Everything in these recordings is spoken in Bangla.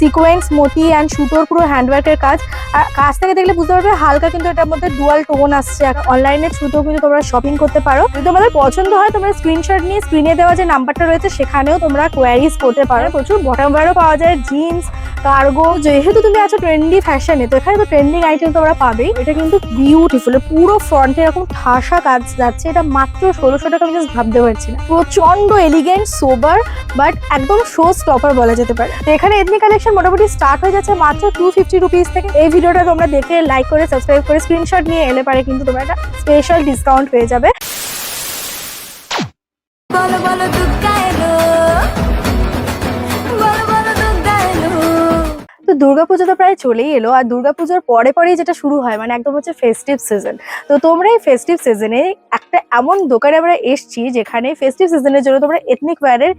সিকোয়েন্স মতি অ্যান্ড সুতোর পুরো হ্যান্ডওয়ার্কের কাজ। আর কাজ থেকে দেখলে বুঝতে পারবে হালকা কিন্তু এটার মধ্যে ডুয়াল টোন আসছে। অনলাইনে সুতো কিন্তু তোমরা শপিং করতে পারো। যদি তোমাদের পছন্দ হয় তোমরা স্ক্রিনশট নিয়ে স্ক্রিনে দেওয়া যে নাম্বারটা রয়েছে সেখানেও তোমরা কোয়ারিজ করতে পারো। প্রচুর বটম ওয়্যারও পাওয়া যায়, জিন্স, কার্গো। যেহেতু তুমি আছো ট্রেন্ডি ফ্যাশনে, তো এখানে তো ট্রেন্ডিং আইটেম তোমরা পাবেই। এটা কিন্তু বিউটিফুল, পুরো ফ্রন্টে এরকম ঠাসা কাজ যাচ্ছে। এটা মাত্র 1600 টাকা। আমি জাস্ট ভাবতে পারছি না। প্রচন্ড এলিগেন্ট, সোবার, বাট একদম শো স্টপার বলা যেতে পারে। তো এখানে এথনিক কালেকশন মোটামুটি স্টার্ট হয়ে যাচ্ছে মাত্র 250 রুপিস থেকে। এই ভিডিওটা তোমরা দেখে লাইক করে সাবস্ক্রাইব করে স্ক্রিনশট নিয়ে এলে পারে কিন্তু তোমরা একটা স্পেশাল ডিসকাউন্ট পেয়ে যাবে। বলো বলো দুগ্গা এলো, বলো বলো দুগ্গা এলো। তো দুর্গাপুজো তো প্রায় চলেই এলো, আর দুর্গাপুজোর পরে পরেই যেটা শুরু হয় মানে একদম হচ্ছে ফেস্টিভ সিজন। তো তোমরা এই ফেস্টিভ সিজনে একটা এমন দোকানে আমরা এসছি যেখানে ফেস্টিভ সিজনের জন্য তোমরা এথনিক ওয়্যারের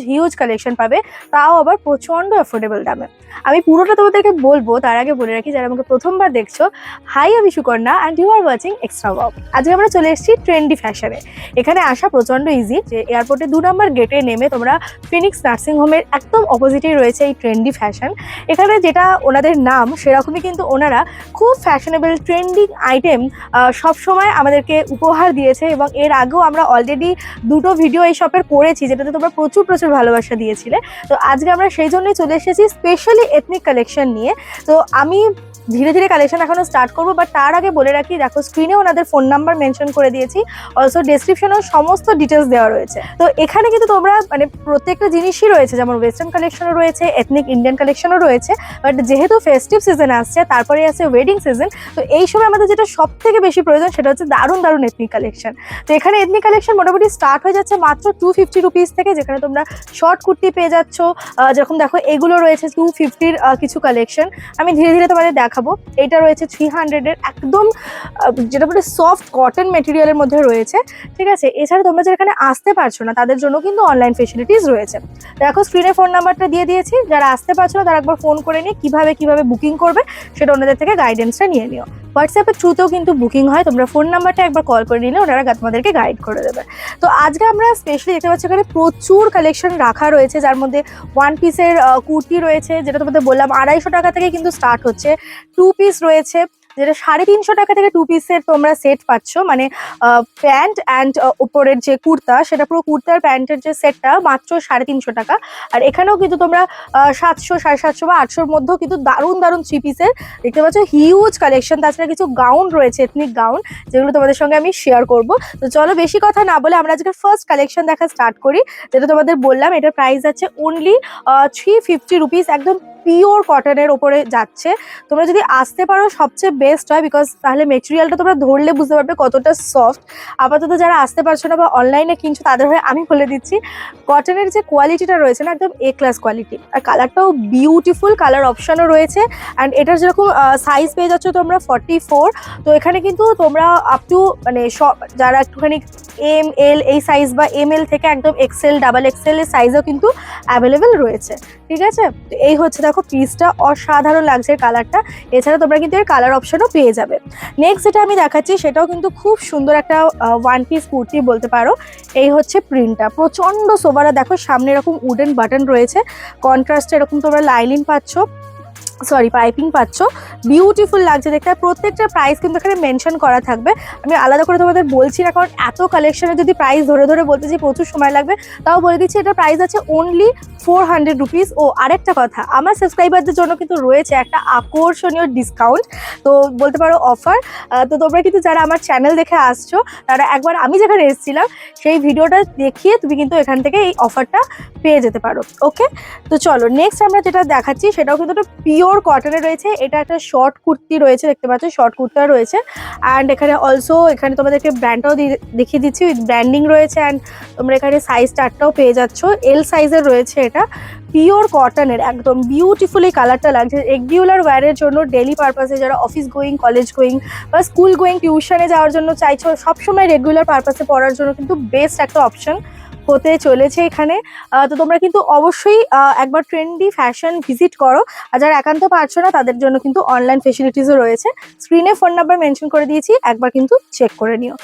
হিউজ কালেকশন পাবে, তাও আবার প্রচন্ড অ্যাফোর্ডেবল দামে। আমি পুরোটা তোমাদেরকে বলবো, তার আগে বলে রাখি যারা আমাকে প্রথমবার দেখছো, হাই আমি Sukanya and you are watching extra wow. আজকে আমরা চলে এসেছি ট্রেন্ডি ফ্যাশনে। এখানে আসা প্রচন্ড ইজি। যে এয়ারপোর্টে 2 নম্বর গেটে নেমে তোমরা ফিনিক্স নার্সিং হোমের একদম অপোজিটেই রয়েছে এই ট্রেন্ডি ফ্যাশন। এখানে যেটা ওনাদের নাম সেরকমই কিন্তু ওনারা খুব ফ্যাশনেবল ট্রেন্ডিং আইটেম সবসময় আমাদেরকে উপহার দিয়েছে, এবং এর আগেও আমরা অলরেডি 2টো ভিডিও এই শপের করেছি যেটাতে তোমরা প্রচুর ভালোবাসা দিয়েছিলে। তো আজকে আমরা সেই জন্যই চলে এসেছি স্পেশালি এথনিক কালেকশন নিয়ে। তো আমি ধীরে ধীরে কালেকশন এখনো স্টার্ট করবো, বাট তার আগে বলে রাখি, দেখো স্ক্রিনে ওনাদের ফোন নাম্বার মেনশন করে দিয়েছি, অলসো ডেসক্রিপশনেও সমস্ত ডিটেলস দেওয়া রয়েছে। তো এখানে কিন্তু তোমরা মানে প্রত্যেকটা জিনিসই রয়েছে, যেমন ওয়েস্টার্ন কালেকশনও রয়েছে, এথনিক ইন্ডিয়ান কালেকশনও রয়েছে। বাট যেহেতু ফেস্টিভ সিজন আসছে, তারপরে আছে ওয়েডিং সিজন, তো এই সময় আমাদের যেটা সব থেকে বেশি প্রয়োজন সেটা হচ্ছে দারুণ এথনিক কালেকশন। তো এখানে এথনিক কালেকশন মোটামুটি স্টার্ট হয়ে যাচ্ছে মাত্র 250 রুপিস থেকে, যেখানে তোমরা শর্ট কুর্তি পেয়ে যাচ্ছ। যেরকম দেখো এগুলো রয়েছে 250-র কিছু কালেকশন। আমি ধীরে ধীরে তোমাদের দেখাবো। এটা রয়েছে 300-এর একদম যেটা বলে সফট কটন মেটেরিয়ালের মধ্যে রয়েছে, ঠিক আছে। এছাড়া তোমরা যারা এখানে আসতে পারছো না তাদের জন্য কিন্তু অনলাইন ফেসিলিটিস রয়েছে। দেখো স্ক্রিনে ফোন নাম্বারটা দিয়ে দিয়েছি, যারা আসতে পারছো না তারা একবার ফোন করে নিয়ে কিভাবে বুকিং করবে সেটা ওনাদের থেকে গাইডেন্সটা নিয়ে নিও। হোয়াটসঅ্যাপের থ্রুতেও কিন্তু বুকিং হয়, তোমরা ফোন নাম্বারটা একবার কল করে নিলে ওনারা তোমাদেরকে গাইড করে দেবে। তো আজকে আমরা স্পেশালি দেখতে পাচ্ছি এখানে প্রচুর কালেকশন রাখা রয়েছে, যার মধ্যে 1 পিসের কুর্তি রয়েছে, যেটা তোমাদের বললাম 250 টাকা থেকে কিন্তু স্টার্ট হচ্ছে। 2 পিস রয়েছে, যেটা 350 টাকা থেকে 2 পিসের তোমরা সেট পাচ্ছ, মানে প্যান্ট অ্যান্ড উপরের যে কুর্তা, সেটা পুরো কুর্তার প্যান্টের যে সেটটা মাত্র 350 টাকা। আর এখানেও কিন্তু তোমরা 700, 750 বা 800-র মধ্যেও কিন্তু দারুণ 3 পিসের দেখতে পাচ্ছ হিউজ কালেকশন। তাছাড়া কিছু গাউন রয়েছে, এথনিক গাউন, যেগুলো তোমাদের সঙ্গে আমি শেয়ার করব। তো চলো বেশি কথা না বলে আমরা আজকে ফার্স্ট কালেকশন দেখা স্টার্ট করি, যেটা তোমাদের বললাম এটার প্রাইস আছে অনলি 350 রুপিস। একদম পিওর কটনের ওপরে যাচ্ছে। তোমরা যদি আসতে পারো সবচেয়ে বেস্ট হয়, বিকজ তাহলে মেটেরিয়ালটা তোমরা ধরলে বুঝতে পারবে কতটা সফট। আপাতত যারা আসতে পারছো না বা অনলাইনে কিনছো তাদের হয়ে আমি বলে দিচ্ছি, কটনের যে কোয়ালিটিটা রয়েছে না, একদম A ক্লাস কোয়ালিটি। আর কালারটাও বিউটিফুল, কালার অপশনও রয়েছে। অ্যান্ড এটার যেরকম সাইজ পেয়ে যাচ্ছ তোমরা 44। তো এখানে কিন্তু তোমরা আপ টু মানে যারা একটুখানি ML এই সাইজ বা ML থেকে একদম XL, ডাবল XL এর সাইজও কিন্তু অ্যাভেলেবেল রয়েছে, ঠিক আছে। তো এই হচ্ছে দেখো পিসটা অসাধারণ লাগছে কালারটা। এছাড়া তোমরা কিন্তু এর কালার অপশনও পেয়ে যাবে। নেক্সট যেটা আমি দেখাচ্ছি সেটাও কিন্তু খুব সুন্দর একটা 1 পিস কুর্তি বলতে পারো। এই হচ্ছে প্রিন্টটা, প্রচন্ড সোবার। দেখো সামনে এরকম উডেন বাটন রয়েছে, কন্ট্রাস্টে এরকম তোমরা লাইনিং পাচ্ছ, পাইপিং পাচ্ছ, বিউটিফুল লাগছে দেখতে। প্রত্যেকটা প্রাইস কিন্তু এখানে মেনশন করা থাকবে, আমি আলাদা করে তোমাদের বলছি না, কারণ এত কালেকশনে যদি প্রাইস ধরে বলতে চাই প্রচুর সময় লাগবে। তাও বলে দিচ্ছি এটা প্রাইস আছে অনলি 400 রুপিস। ও আরেকটা কথা, আমার সাবস্ক্রাইবারদের জন্য কিন্তু রয়েছে একটা আকর্ষণীয় ডিসকাউন্ট, তো বলতে পারো অফার। তো তোমরা কিন্তু যারা আমার চ্যানেল দেখে আসছো তারা একবার আমি যেখানে এসেছিলাম সেই ভিডিওটা দেখিয়ে তুমি কিন্তু এখান থেকে এই অফারটা পেয়ে যেতে পারো। ওকে, তো চলো নেক্সট আমরা যেটা দেখাচ্ছি সেটাও কিন্তু একটা পিওর কটনে রয়েছে। এটা একটা শর্ট কুর্তি রয়েছে, দেখতে পাচ্ছ শর্ট কুর্তা রয়েছে। অ্যান্ড এখানে অলসো এখানে তোমাদেরকে ব্র্যান্ডটাও দেখিয়ে দিচ্ছি, উইথ ব্র্যান্ডিং রয়েছে। অ্যান্ড তোমরা এখানে সাইজ চার্টটাও পেয়ে যাচ্ছ, L সাইজের রয়েছে। এটা পিওর কটনের, একদম বিউটিফুল এই কালারটা লাগছে। রেগুলার ওয়্যারের জন্য, ডেলি পারপাসে, যারা অফিস গোয়িং, কলেজ গোয়িং বা স্কুল গোয়িং, টিউশনে যাওয়ার জন্য চাইছো, সবসময় রেগুলার পারপাসে পড়ার জন্য কিন্তু বেস্ট একটা অপশন হতে চলেছে এখানে। তো তোমরা কিন্তু অবশ্যই একবার ট্রেন্ডি ফ্যাশন ভিজিট করো। আর যারা একান্ত পারছো না তাদের জন্য কিন্তু অনলাইন ফেসিলিটিসও রয়েছে। স্ক্রিনে ফোন নাম্বার মেনশন করে দিয়েছি, একবার কিন্তু চেক করে নিও।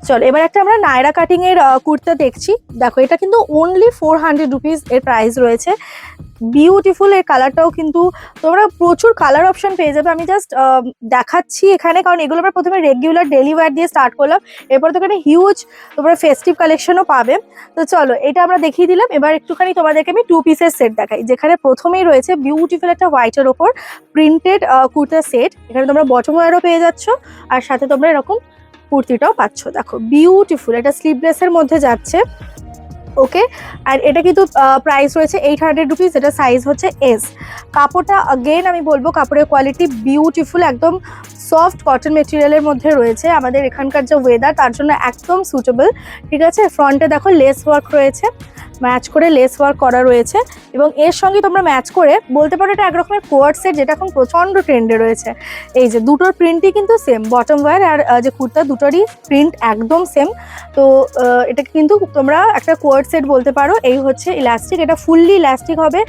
চলো এবার একটা আমরা নায়রা কাটিং এর কুর্তা দেখছি। দেখো এটা কিন্তু অনলি 400 রুপিস এর প্রাইস রয়েছে। বিউটিফুল, এর কালারটাও কিন্তু তোমরা প্রচুর কালার অপশন পেয়ে যাবে। আমি জাস্ট দেখাচ্ছি এখানে, কারণ এগুলো আমরা প্রথমে রেগুলার ডেলি ওয়্যার দিয়ে স্টার্ট করলাম, এরপর তো এখানে হিউজ তোমরা ফেস্টিভ কালেকশনও পাবে। তো চলো এটা আমরা দেখিয়ে দিলাম, এবার একটুখানি তোমাদেরকে আমি 2 পিসের সেট দেখাই, যেখানে প্রথমেই রয়েছে বিউটিফুল একটা হোয়াইটের ওপর প্রিন্টেড কুর্তা সেট। এখানে তোমরা বটম ওয়্যারও পেয়ে যাচ্ছ, আর সাথে তোমরা এরকম কুর্তিটাও পাচ্ছ। দেখো বিউটিফুল, এটা স্লিভলেসের মধ্যে যাচ্ছে। ওকে, আর এটা কিন্তু প্রাইস রয়েছে 800 রুপিস। এটা সাইজ হচ্ছে এস। কাপড়টা অগেন আমি বলবো কাপড়ের কোয়ালিটি বিউটিফুল, একদম সফট কটন মেটেরিয়ালের মধ্যে রয়েছে। আমাদের এখানকার যে ওয়েদার তার জন্য একদম সুটেবল। ঠিক আছে, ফ্রন্টে দেখো লেস ওয়ার্ক রয়েছে, ম্যাচ করে লেস ওয়ার্ক করা রয়েছে, এবং এর সঙ্গে তোমরা ম্যাচ করে বলতে পারো এটা এক রকমের কোয়ার্ড সেট, যেটা এখন প্রচণ্ড ট্রেন্ডে রয়েছে। এই যে দুটোর প্রিন্টই কিন্তু সেম, বটম ওয়্যার আর যে কুর্তা দুটোরই প্রিন্ট একদম সেম। তো এটা কিন্তু তোমরা একটা কোয়ার্ড সেট বলতে পারো। এই হচ্ছে ইলাস্টিক, এটা ফুললি ইলাস্টিক হবে।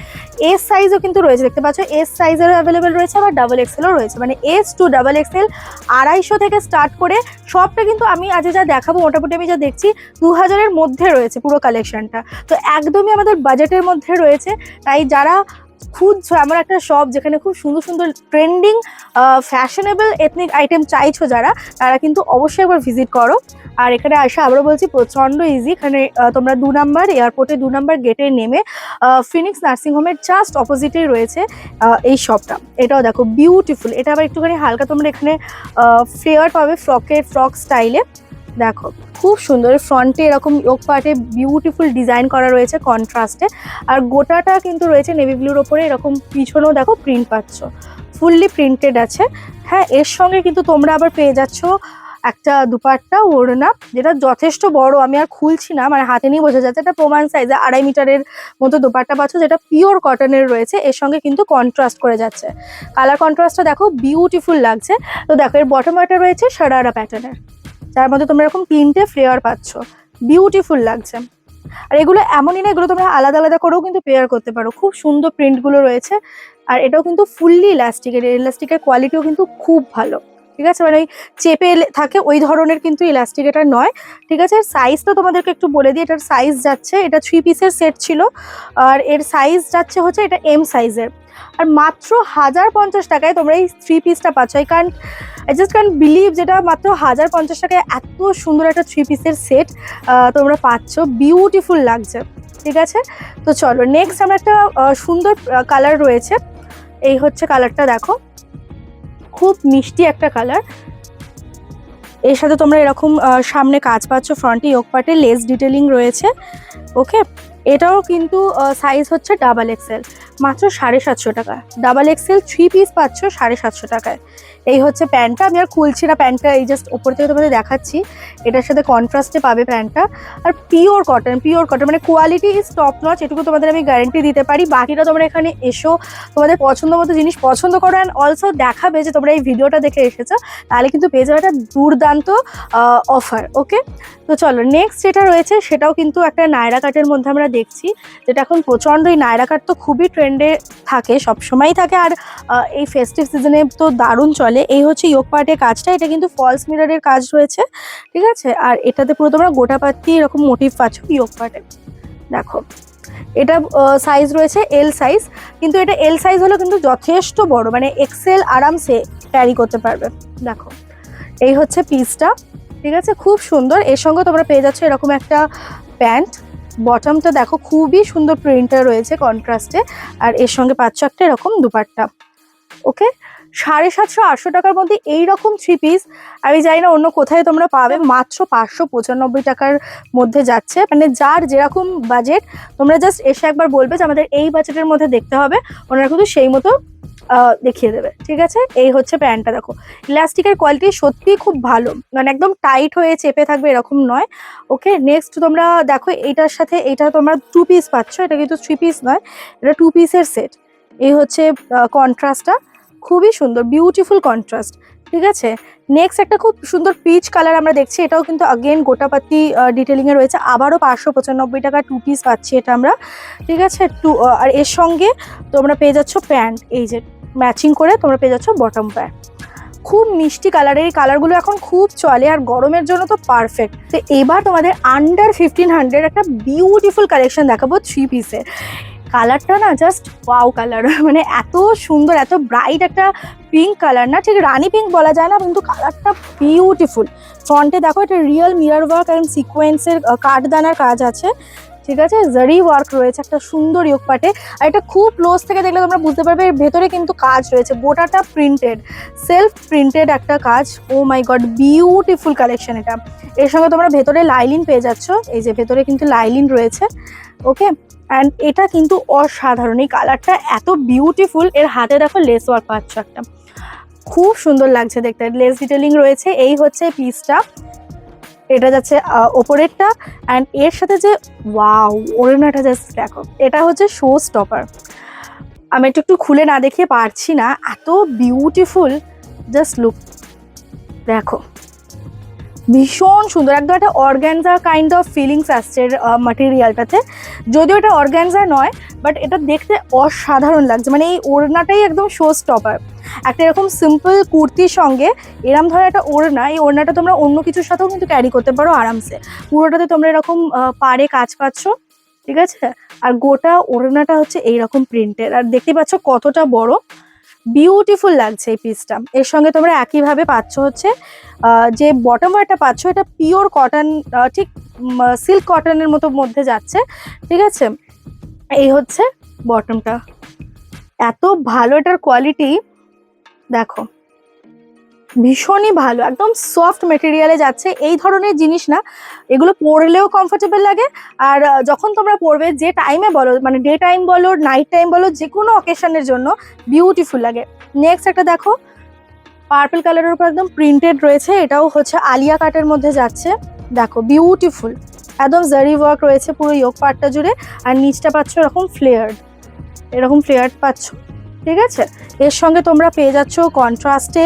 এস সাইজও কিন্তু রয়েছে, দেখতে পাচ্ছ এস সাইজেরও অ্যাভেলেবেল রয়েছে, আবার ডাবল এক্সেলও রয়েছে। মানে এস টু ডাবল এক্সেল 250 থেকে স্টার্ট করে সবটা কিন্তু আমি আজ যা দেখাবো মোটামুটি আমি যা দেখছি 2000-এর মধ্যে রয়েছে পুরো কালেকশনটা। তো একদমই আমাদের বাজেটের মধ্যে রয়েছে। তাই যারা খুঁজছো এমন একটা শপ যেখানে খুব সুন্দর সুন্দর ট্রেন্ডিং ফ্যাশনেবল এথনিক আইটেম চাইছো যারা, তারা কিন্তু অবশ্যই একবার ভিজিট করো। আর এখানে আসা আবারও বলছি প্রচণ্ড ইজি। এখানে তোমরা 2 নাম্বার এয়ারপোর্টে 2 নাম্বার গেটে নেমে ফিনিক্স নার্সিংহোমের জাস্ট অপোজিটেই রয়েছে এই শপটা। এটাও দেখো বিউটিফুল, এটা আবার একটুখানি হালকা তোমরা এখানে ফ্লেয়ার পাবে ফ্রক স্টাইলে। দেখো খুব সুন্দর, ফ্রন্টে এরকম ইয়োক পার্টে বিউটিফুল ডিজাইন করা রয়েছে কন্ট্রাস্টে, আর গোটাটা কিন্তু রয়েছে নেভি ব্লুর ওপরে। এরকম পিছনেও দেখো প্রিন্ট পাচ্ছ, ফুললি প্রিন্টেড আছে। হ্যাঁ, এর সঙ্গে কিন্তু তোমরা আবার পেয়ে যাচ্ছ একটা দুপাট্টা ওড়না, যেটা যথেষ্ট বড়, আমি আর খুলছি না, মানে হাতে নিয়ে বোঝা যাচ্ছে। এটা প্রমাণ সাইজে 2.5 মিটারের মতো দুপাট্টা পাচ্ছ, যেটা পিওর কটনের রয়েছে। এর সঙ্গে কিন্তু কন্ট্রাস্ট করে যাচ্ছে, কালার কন্ট্রাস্টটা দেখো বিউটিফুল লাগছে। তো দেখো এর বটম ওয়্যারটা রয়েছে সারারা প্যাটার্নের, যার মধ্যে তোমরা এরকম 3টে ফ্লেয়ার পাচ্ছ, বিউটিফুল লাগছে। আর এগুলো এমনই না, এগুলো তোমরা আলাদা আলাদা করেও কিন্তু পেয়ার করতে পারো। খুব সুন্দর প্রিন্টগুলো রয়েছে, আর এটাও কিন্তু ফুললি ইলাস্টিকের। ইলাস্টিকের কোয়ালিটিও কিন্তু খুব ভালো। ঠিক আছে, মানে ওই চেপে থাকে ওই ধরনের কিন্তু ইলাস্টিক এটা নয়। ঠিক আছে, সাইজ তো তোমাদেরকে একটু বলে দিই। এটার সাইজ যাচ্ছে, এটা 3 পিসের সেট ছিল, আর এর সাইজ যাচ্ছে হচ্ছে এটা এম সাইজের। আর মাত্র 1050 টাকায় তোমরা এই 3 পিসটা পাচ্ছ। আই জাস্ট ক্যান বিলিভ, যেটা মাত্র 1050 টাকায় এত সুন্দর একটা 3 পিসের সেট তোমরা পাচ্ছ, বিউটিফুল লাগছে। ঠিক আছে, তো চলো নেক্সট আমরা একটা সুন্দর কালার রয়েছে। এই হচ্ছে কালারটা, দেখো খুব মিষ্টি একটা কালার। এর সাথে তোমরা এরকম সামনে কাজ পাচ্ছ, ফ্রন্টে ইয়োক পার্টে লেস ডিটেলিং রয়েছে। ওকে, এটাও কিন্তু সাইজ হচ্ছে ডাবল এক্সেল, মাত্র 750 টাকা। ডাবল এক্সেল 3 পিস পাচ্ছ 750 টাকায়। এই হচ্ছে প্যান্টটা, আমি আর খুলছি না প্যান্টটা, এই জাস্ট ওপর থেকে তোমাদের দেখাচ্ছি। এটার সাথে কন্ট্রাস্টে পাবে প্যান্টটা, আর পিওর কটন মানে কোয়ালিটি ইজ টপ নচ, এটুকু তোমাদের আমি গ্যারেন্টি দিতে পারি। বাকিটা তোমরা এখানে এসো, তোমাদের পছন্দ মতো জিনিস পছন্দ করো, অ্যান্ড অলসো দেখাবে যে তোমরা এই ভিডিওটা দেখে এসেছো, তাহলে কিন্তু পেয়ে যাবে একটা দুর্দান্ত অফার। ওকে, তো চলো নেক্সট যেটা রয়েছে সেটাও কিন্তু একটা নায়রা কাটের মধ্যে আমরা দেখছি, যেটা এখন প্রচণ্ড, এই নায়রা কাট তো খুবই ট্রেন্ডে থাকে, সবসময়ই থাকে, আর এই ফেস্টিভ সিজনে তো দারুণ চলে। এই হচ্ছে ইয়োক পার্টের কাজটা, এটা কিন্তু ফলস মিররের কাজ রয়েছে। ঠিক আছে, আর এটাতে পুরো তোমরা গোটা পাতি এরকম মোটিভ পাচ্ছ ইয়োক পার্টে। দেখো এটা সাইজ রয়েছে এল সাইজ, কিন্তু এটা এল সাইজ হলো কিন্তু যথেষ্ট বড়, মানে এক্সেল আরামসে ক্যারি করতে পারবে। দেখো এই হচ্ছে পিসটা। ঠিক আছে, খুব সুন্দর। এর সঙ্গে তোমরা পেয়ে যাচ্ছ এরকম একটা প্যান্ট, বটমটা দেখো খুবই সুন্দর প্রিন্টার রয়েছে কন্ট্রাস্টে, আর এর সঙ্গে পাচ্ছ একটা এরকম দুপাট্টা। ওকে, 750-800 টাকার মধ্যে এইরকম 3 পিস আমি জানি না অন্য কোথায় তোমরা পাবে। মাত্র 595 টাকার মধ্যে যাচ্ছে, মানে যার যেরকম বাজেট তোমরা জাস্ট এসে একবার বলবে যে আমাদের এই বাজেটের মধ্যে দেখতে হবে, ওনারা কিন্তু সেই মতো দেখিয়ে দেবে। ঠিক আছে, এই হচ্ছে প্যান্টটা। দেখো ইলাস্টিকের কোয়ালিটি সত্যি খুব ভালো, মানে একদম টাইট হয়ে চেপে থাকবে এরকম নয়। ওকে, নেক্সট তোমরা দেখো এইটার সাথে এইটা তোমরা 2 পিস পাচ্ছ, এটা কিন্তু 3 পিস নয়, এটা 2 পিসের সেট। এই হচ্ছে কন্ট্রাস্টটা, খুবই সুন্দর বিউটিফুল কন্ট্রাস্ট। ঠিক আছে। নেক্সট একটা খুব সুন্দর পিচ কালার আমরা দেখছি, এটাও কিন্তু আগেন গোটাপাতি ডিটেলিং এ রয়েছে, আবারও 595 টাকা 2 পিস পাচ্ছি এটা আমরা। ঠিক আছে, আর এর সঙ্গে তোমরা পেয়ে যাচ্ছ প্যান্ট, এই যে ম্যাচিং করে তোমরা পেয়ে যাচ্ছ বটম প্যান্ট। খুব মিষ্টি কালার, এই কালারগুলো এখন খুব চলে আর গরমের জন্য তো পারফেক্ট। তো এবার তোমাদের আন্ডার 1500 একটা বিউটিফুল কালেকশন দেখাবো 3 পিসের। কালারটা না জাস্ট ওয়াও কালার, মানে এত সুন্দর, এত ব্রাইট একটা পিঙ্ক কালার, না ঠিক রানি পিঙ্ক বলা যায় না, কিন্তু কালারটা বিউটিফুল। ফ্রন্টে দেখো এটা রিয়েল মিরর ওয়ার্ক এবং সিকোয়েন্সের কাঠদানার কাজ আছে। ঠিক আছে, জারি ওয়ার্ক রয়েছে একটা সুন্দর ইয়োগ পাটে। আর এটা খুব ক্লোজ থেকে দেখলে তোমরা বুঝতে পারবে এর ভেতরে কিন্তু কাজ রয়েছে, গোটাটা প্রিন্টেড, সেলফ প্রিন্টেড একটা কাজ। ও মাই গড, বিউটিফুল কালেকশন এটা। এর সঙ্গে তোমরা ভেতরে লাইলিন পেয়ে যাচ্ছ, এই যে ভেতরে কিন্তু লাইলিন রয়েছে। ওকে, অ্যান্ড এটা কিন্তু অসাধারণ, এই কালারটা এত বিউটিফুল। এর হাতে দেখো লেস ওয়ার্ক পাচ্ছ একটা, খুব সুন্দর লাগছে দেখতে, লেস ডিটেলিং রয়েছে। এই হচ্ছে পিসটা, এটা যাচ্ছে ওপরেরটা। অ্যান্ড এর সাথে যে ওয়াও ওড়নাটা জাস্ট দেখো, এটা হচ্ছে শো স্টপার। আমি একটু খুলে না দেখিয়ে পারছি না, এত বিউটিফুল। জাস্ট লুক, দেখো ভীষণ সুন্দর, একদম একটা অর্গ্যানজা কাইন্ড অফ ফিলিংস আসছে মাটেরিয়ালটাতে। যদিও এটা অর্গ্যানজা নয়, বাট এটা দেখতে অসাধারণ লাগছে, মানে এই ওড়নাটাই একদম শো স্টপার। একটা এরকম সিম্পল কুর্তির সঙ্গে এরম ধরনের একটা ওড়না, এই ওড়নাটা তোমরা অন্য কিছুর সাথেও কিন্তু ক্যারি করতে পারো আরামসে। পুরোটাতে তোমরা এরকম পাড়ে কাজ পাচ্ছ, ঠিক আছে। আর গোটা ওড়নাটা হচ্ছে এইরকম প্রিন্টের, আর দেখতে পাচ্ছ কতটা বড়, বিউটিফুল লাগছে এই পিসটা। এর সঙ্গে তোমরা একইভাবে পাচ্ছ হচ্ছে যে বটম ওয়্যারটা পাচ্ছ, এটা পিওর কটন, ঠিক সিল্ক কটনের মতো মধ্যে যাচ্ছে। ঠিক আছে, এই হচ্ছে বটমটা, এত ভালো এটার কোয়ালিটি দেখো, ভীষণই ভালো, একদম সফট মেটেরিয়ালে যাচ্ছে। এই ধরনের জিনিস না, এগুলো পরলেও কমফোর্টেবল লাগে। আর যখন তোমরা পরবে, যে টাইমে বলো, মানে ডে টাইম বলো নাইট টাইম বলো, যে কোনো অকেশনের জন্য বিউটিফুল লাগে। নেক্সট একটা দেখো, পার্পল কালারের উপর একদম প্রিন্টেড রয়েছে, এটাও হচ্ছে আলিয়া কাটের মধ্যে যাচ্ছে। দেখো বিউটিফুল, একদম জারি ওয়ার্ক রয়েছে পুরো ইয়োগ পার্টটা জুড়ে। আর নিচটা পাচ্ছ এরকম এরকম ফ্লেয়ার্ড পাচ্ছ। ঠিক আছে, এর সঙ্গে তোমরা পেয়ে যাচ্ছ কন্ট্রাস্টে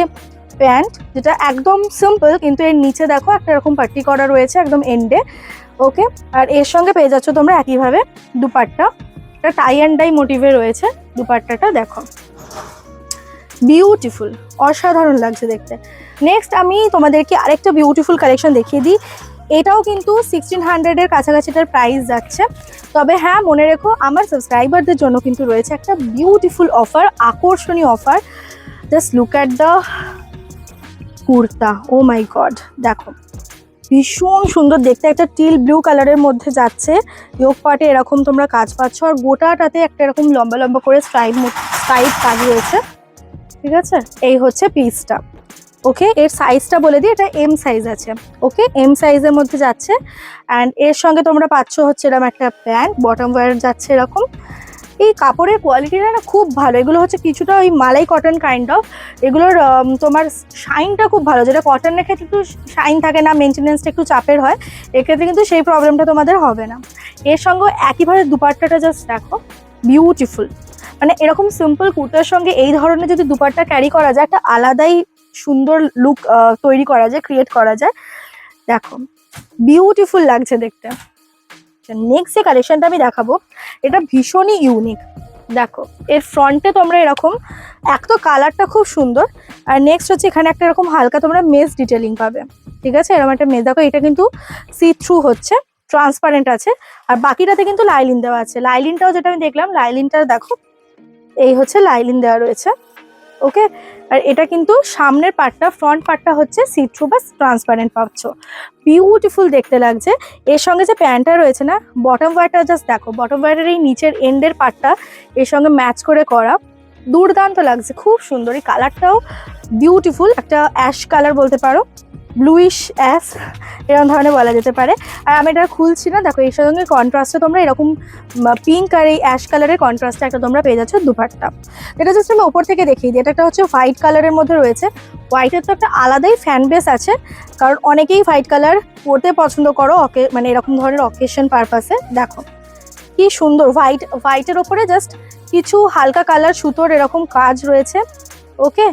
প্যান্ট, যেটা একদম সিম্পল, কিন্তু এর নিচে দেখো একটা এরকম পাট্টি করা রয়েছে একদম এন্ডে। ওকে, আর এর সঙ্গে পেয়ে যাচ্ছ তোমরা একইভাবে দুপাট্টা, এটা টাই অ্যান্ড ডাই মোটিভে রয়েছে দুপাট্টাটা, দেখো বিউটিফুল, অসাধারণ লাগছে দেখতে। নেক্সট আমি তোমাদেরকে আরেকটা বিউটিফুল কালেকশন দেখিয়ে দিই। এটাও কিন্তু 1600-এর কাছাকাছিটার প্রাইস যাচ্ছে। তবে হ্যাঁ, মনে রেখো আমার সাবস্ক্রাইবারদের জন্য কিন্তু রয়েছে একটা বিউটিফুল অফার, আকর্ষণীয় offer. Just look at the kurta, oh my God, দেখো ভীষণ সুন্দর দেখতে, একটা টিল ব্লু কালারের মধ্যে যাচ্ছে। ইয়োগ পার্টে এরকম তোমরা কাজ পাচ্ছ, আর গোটাটাতে একটা এরকম লম্বা লম্বা করে স্ট্রাইপ কাজ রয়েছে। ঠিক আছে, এই হচ্ছে পিসটা। ওকে, এর সাইজটা বলে দিই, এটা এম সাইজ আছে। ওকে, এম সাইজের মধ্যে যাচ্ছে। অ্যান্ড এর সঙ্গে তোমরা পাচ্ছ হচ্ছে এরকম একটা প্যান্ট, বটম ওয়্যার যাচ্ছে এরকম। এই কাপড়ের কোয়ালিটিটা না খুব ভালো, এগুলো হচ্ছে কিছুটা ওই মালাই কটন কাইন্ড অফ। এগুলোর তোমার শাইনটা খুব ভালো, যেটা কটনের ক্ষেত্রে একটু শাইন থাকে না, মেনটেনেন্সটা একটু চাপের হয়, এক্ষেত্রে কিন্তু সেই প্রবলেমটা তোমাদের হবে না। এর সঙ্গে একইভাবে দুপাট্টাটা জাস্ট দেখো, বিউটিফুল। মানে এরকম সিম্পল কুর্তার সঙ্গে এই ধরনের যদি দুপাট্টা ক্যারি করা যায়, একটা আলাদাই সুন্দর লুক তৈরি করা যায়, ক্রিয়েট করা যায়। দেখো বিউটিফুল লাগছে দেখতে। নেক্সট যে কালেকশনটা আমি দেখাবো, এটা ভীষণই ইউনিক। দেখো এর ফ্রন্টে তোমরা এরকম, এক তো কালারটা খুব সুন্দর, আর নেক্সট হচ্ছে এখানে একটা এরকম হালকা তোমরা মেস ডিটেলিং পাবে। ঠিক আছে, এরকম একটা মেস, দেখো এটা কিন্তু সি থ্রু হচ্ছে, ট্রান্সপারেন্ট আছে। আর বাকিটাতে কিন্তু লাইলিন দেওয়া আছে। লাইলিনটাও যেটা আমি দেখলাম, লাইলিনটা দেখো, এই হচ্ছে লাইলিন দেওয়া রয়েছে। ওকে, আর এটা কিন্তু সামনের পার্টটা, ফ্রন্ট পার্টটা হচ্ছে সি থ্রু বা ট্রান্সপারেন্ট পাচ্ছ, বিউটিফুল দেখতে লাগছে। এর সঙ্গে যে প্যান্টটা রয়েছে না, বটম ওয়্যারটা জাস্ট দেখো, বটম ওয়্যারের এই নিচের এন্ডের পার্টটা এর সঙ্গে ম্যাচ করে করা, দুর্দান্ত লাগছে, খুব সুন্দর। এই কালারটাও বিউটিফুল, একটা অ্যাশ কালার বলতে পারো, ব্লুইশ অ্যাশ এরকম ধরনের বলা যেতে পারে। আর আমি এটা খুলছি না, দেখো এর সঙ্গে কন্ট্রাস্টে তোমরা এরকম পিঙ্ক আর এই অ্যাশ কালারের কন্ট্রাস্টে একটা তোমরা পেয়ে যাচ্ছ দুপাট্টা। এটা জাস্ট আমি ওপর থেকে দেখিয়ে দিই, এটা একটা হচ্ছে হোয়াইট কালারের মধ্যে রয়েছে। হোয়াইটের তো একটা আলাদাই ফ্যান বেস আছে, কারণ অনেকেই হোয়াইট কালার পরতে পছন্দ করো, মানে এরকম ধরনের অকেশন পারপাসে। দেখো কি সুন্দর, হোয়াইটের ওপরে জাস্ট কিছু হালকা কালার সুতোর এরকম কাজ রয়েছে। ওকে,